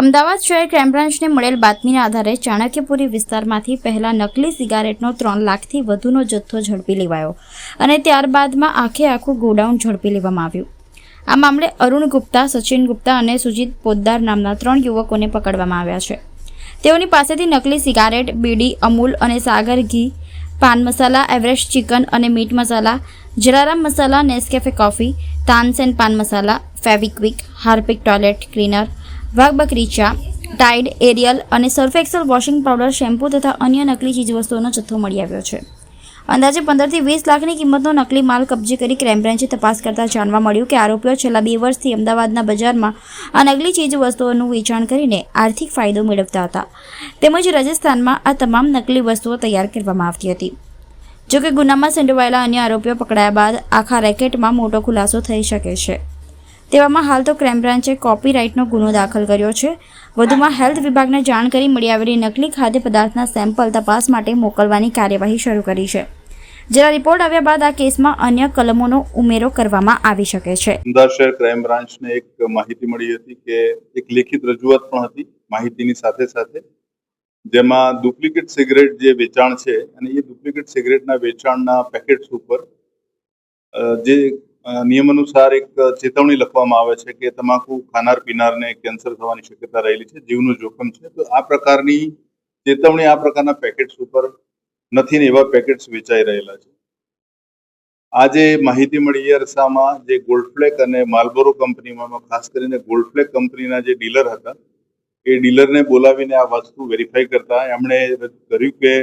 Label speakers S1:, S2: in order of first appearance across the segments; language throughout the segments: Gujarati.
S1: અમદાવાદ શહેર ક્રાઇમ બ્રાન્ચને મળેલ બાતમીના આધારે ચાણક્યપુરી વિસ્તારમાંથી પહેલા નકલી સિગારેટનો 3 લાખથી વધુનો જથ્થો ઝડપી લેવાયો અને ત્યારબાદમાં આખું ગોડાઉન ઝડપી લેવામાં આવ્યું. આ મામલે અરુણ ગુપ્તા, સચિન ગુપ્તા અને સુજીત પોદ્દાર નામના 3 યુવકોને પકડવામાં આવ્યા છે. તેઓની પાસેથી નકલી સિગારેટ, બીડી, અમૂલ અને સાગર ઘી, પાન મસાલા, એવરેસ્ટ ચિકન અને મીટ મસાલા, જલારામ મસાલા, નેસ્કેફે કોફી, તાનસેન પાન મસાલા, ફેવિક્વિક, હાર્પિક ટોયલેટ ક્લીનર, વાઘ બકરી ચા, ટાઇડ, એરિયલ અને Surf Excel washing powder, shampoo તથા અન્ય નકલી ચીજવસ્તુઓનો જથ્થો મળી આવ્યો છે. અંદાજે 15 થી 20 લાખની કિંમતનો નકલી માલ કબજે કરી ક્રાઇમ બ્રાન્ચે તપાસ કરતા જાણવા મળ્યું કે આરોપીઓ છેલ્લા 2 વર્ષથી અમદાવાદના બજારમાં આ નકલી ચીજવસ્તુઓનું વેચાણ કરીને આર્થિક ફાયદો મેળવતા હતા. તેમજ રાજસ્થાનમાં આ તમામ નકલી વસ્તુઓ તૈયાર કરવામાં આવતી હતી. જોકે ગુનામાં સંડોવાયેલા અન્ય આરોપીઓ પકડાયા બાદ આખા રેકેટમાં મોટો ખુલાસો થઈ શકે છે. તેવામાં હાલ તો ક્રાઇમ બ્રાન્ચે કોપીરાઇટનો ગુનો દાખલ કર્યો છે. વધુમાં હેલ્થ વિભાગને જાણ કરી મળી આવેલી નકલી ખાદ્ય પદાર્થના સેમ્પલ તપાસ માટે મોકલવાની કાર્યવાહી શરૂ કરી છે. જેના રિપોર્ટ આવ્યા બાદ આ કેસમાં અન્ય કલમોનો ઉમેરો કરવામાં આવી શકે છે.
S2: અમદાવાદ શહેર ક્રાઇમ બ્રાન્ચને એક માહિતી મળી હતી કે એક લેખિત રજૂઆત પણ હતી માહિતીની સાથે સાથે, જેમાં ડુપ્લિકેટ સિગરેટ જે વેચાણ છે અને એ ડુપ્લિકેટ સિગરેટના વેચાણના પેકેટ્સ ઉપર જે નિયમ અનુસાર એક ચેતવણી લખવામાં આવે છે કે તમાકુ ખાનાર પીનારને કેન્સર થવાની શક્યતા રહેલી છે, જીવનું જોખમ છે. તો આ પ્રકારની ચેતવણી આ પ્રકારના પેકેટ્સ ઉપર નથી ને એવા પેકેટ્સ વેચાઈ રહેલા છે. આજે માહિતી મળી એ અરસામાં જે ગોલ્ડફ્લેક અને માલબોરો કંપનીમાં, ખાસ કરીને ગોલ્ડફ્લેક કંપનીના જે ડીલર હતા એ ડીલરને બોલાવીને આ વસ્તુ વેરીફાઈ કરતા એમણે કર્યું કે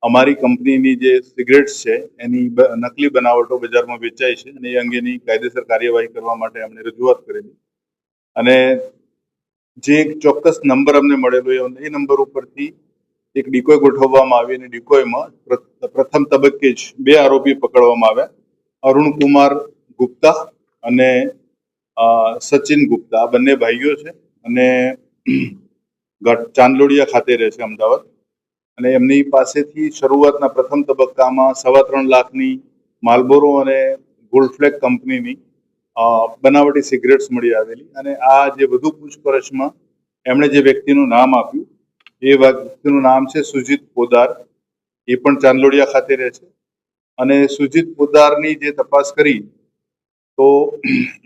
S2: અમારી કંપનીની જે સિગરેટ્સ છે એની નકલી બનાવટો બજારમાં વેચાય છે અને એ અંગેની કાયદેસર કાર્યવાહી કરવા માટે એમણે રજૂઆત કરેલી. અને જે એક ચોક્કસ નંબર અમને મળેલો એ નંબર ઉપરથી એક ડિકોય ગોઠવવામાં આવી અને ડિકોયમાં પ્રથમ તબક્કે જ 2 આરોપી પકડવામાં આવ્યા, અરુણ કુમાર ગુપ્તા અને સચિન ગુપ્તા. આ બંને ભાઈઓ છે અને ચાંદલોડિયા ખાતે રહે છે અમદાવાદ. અને એમની પાસેથી શરૂઆતના પ્રથમ તબક્કામાં 3.25 લાખની માલબોરો અને ગોલ્ડફ્લેક કંપનીની બનાવટી સિગરેટ્સ મળી આવેલી. અને આ જે વધુ પૂછપરછમાં એમણે જે વ્યક્તિનું નામ આપ્યું એ વ્યક્તિનું નામ છે સુજીત પોદ્દાર. એ પણ ચાંદલોડિયા ખાતે રહે છે. અને સુજીત પોદ્દારની જે તપાસ કરી તો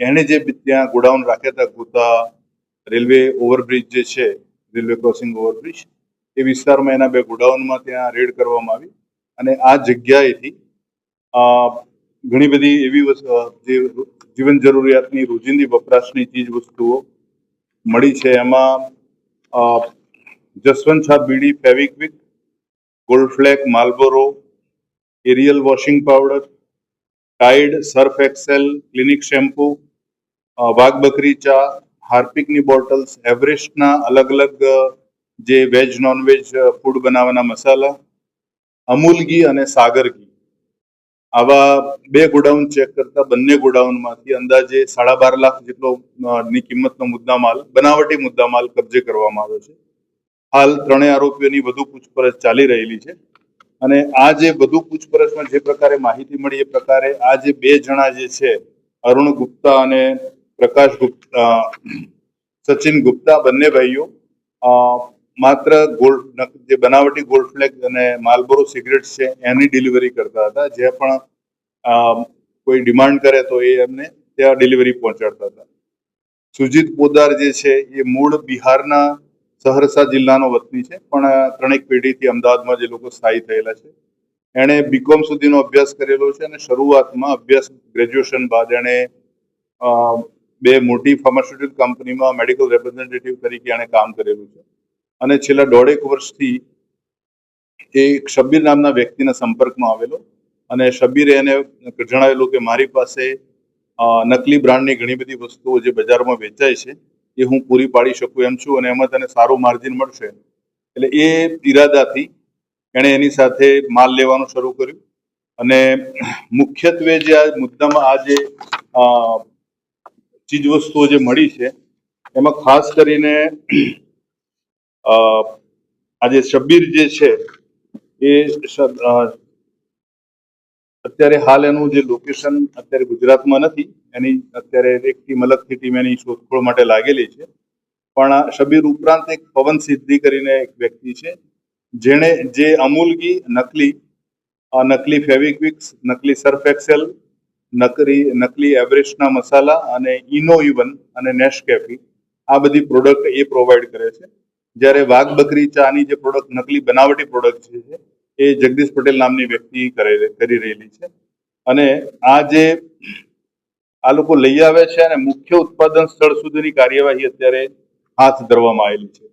S2: એણે જે ત્યાં ગોડાઉન રાખ્યા હતા ગોતા રેલવે ઓવરબ્રિજ જે છે, રેલવે ક્રોસિંગ ઓવરબ્રિજ, એ વિસ્તારમાં એના 2 ગોડાઉનમાં ત્યાં રેડ કરવામાં આવી. અને આ જગ્યાએથી ઘણી બધી એવી જે જીવન જરૂરિયાતની રોજિંદી વપરાશની ચીજ વસ્તુઓ મળી છે. એમાં Jaswant Shah bidi, Fevikwik, Gold Flake, Marlboro, Ariel washing powder, Tide, Surf Excel, Clinic shampoo, Wagh બકરી ચા, હાર્પિકની બોટલ્સ, એવરેસ્ટના અલગ અલગ જે વેજ નોનવેજ ફૂડ બનાવવાના મસાલા, અમૂલ ઘી અને સાગર ઘી, આવા 2 ગોડાઉન ચેક કરતા બંને ગોડાઉનમાંથી અંદાજે 12.5 લાખ જેટલો ની કિંમતનો મુદ્દામાલ, બનાવટી મુદ્દામાલ કબજે કરવામાં આવ્યો છે. હાલ 3 આરોપીઓની વધુ પૂછપરછ ચાલી રહેલી છે. અને આ જે વધુ પૂછપરછમાં જે પ્રકારે માહિતી મળી એ પ્રકારે આ જે 2 જણા જે છે, અરુણ ગુપ્તા અને પ્રકાશ ગુપ્તા, સચિન ગુપ્તા, બંને ભાઈઓ માત્ર જે બનાવટી ગોલ્ડફ્લેક અને માલબોરો સિગરેટ્સ છે એની ડિલિવરી કરતા હતા. જે પણ કોઈ ડિમાન્ડ કરે તો એ એમને ત્યાં ડિલિવરી પહોંચાડતા હતા. સુજીત પોદ્દાર જે છે એ મૂળ બિહારના સહરસા જિલ્લાનો વતની છે, પણ 3 પેઢીથી અમદાવાદમાં જે લોકો સ્થાયી થયેલા છે. એણે બીકોમ સુધીનો અભ્યાસ કરેલો છે અને શરૂઆતમાં ગ્રેજ્યુએશન બાદ એણે 2 મોટી ફાર્માસ્યુટિકલ કંપનીમાં મેડિકલ રિપ્રેઝેન્ટેટિવ તરીકે એણે કામ કરેલું છે. અને છેલ્લા 1.5 વર્ષથી એ શબ્બીર નામના વ્યક્તિના સંપર્કમાં આવેલો અને શબ્બીરે એને જણાવેલું કે મારી પાસે નકલી બ્રાન્ડની ઘણી બધી વસ્તુઓ જે બજારમાં વેચાય છે એ હું પૂરી પાડી શકું એમ છું અને એમાં તને સારું માર્જિન મળશે. એટલે એ ઈરાદાથી એણે એની સાથે માલ લેવાનું શરૂ કર્યું. અને મુખ્યત્વે જે આ મુદ્દામાં આ જે ચીજ વસ્તુઓ જે મળી છે એમાં ખાસ કરીને આજે શબ્બીર જે છે એ અત્યારે હાલ એનું જે લોકેશન અત્યારે ગુજરાતમાં નથી, એની અત્યારે એકથી મલકથી ટીમ એની શોધખોળ માટે લાગેલી છે. પણ આ શબીર ઉપરાંત એક પવન સિદ્ધિ કરીને એક વ્યક્તિ છે જેણે જે અમૂલ ઘી નકલી ફેવિક્વિક્સ, નકલી સર્ફ એક્સેલ, નકલી એવરેસ્ટના મસાલા અને ઇનો ઇવન અને નેસ્કેફી આ બધી પ્રોડક્ટ એ પ્રોવાઈડ કરે છે. જ્યારે વાઘ બકરી ચાની જે પ્રોડક્ટ નકલી બનાવટી પ્રોડક્ટ છે એ જગદીશ પટેલ નામની વ્યક્તિ કરી રહેલી છે. અને આ લોકો લઈ આવે છે અને મુખ્ય ઉત્પાદન સ્થળ સુધીની કાર્યવાહી અત્યારે હાથ ધરવામાં આવેલી છે.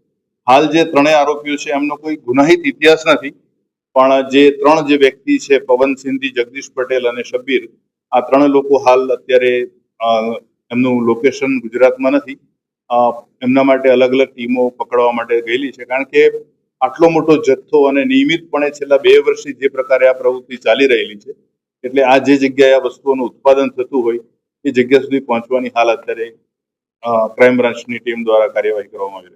S2: હાલ જે ત્રણેય આરોપીઓ છે એમનો કોઈ ગુનાહિત ઇતિહાસ નથી, પણ જે ત્રણ જે વ્યક્તિ છે પવન સિંધી, જગદીશ પટેલ અને શબ્બીર, આ ત્રણ લોકો હાલ અત્યારે એમનું લોકેશન ગુજરાતમાં નથી. એમના માટે અલગ અલગ ટીમો પકડવા માટે ગયેલી છે, કારણ કે આટલો મોટો જથ્થો અને નિયમિતપણે છેલ્લા 2 વર્ષથી જે પ્રકારે આ પ્રવૃત્તિ ચાલી રહેલી છે, એટલે આ જે જગ્યાએ આ વસ્તુઓનું ઉત્પાદન થતું હોય એ જગ્યા સુધી પહોંચવાની હાલ અત્યારે ક્રાઇમ બ્રાન્ચની ટીમ દ્વારા કાર્યવાહી કરવામાં આવી રહી છે.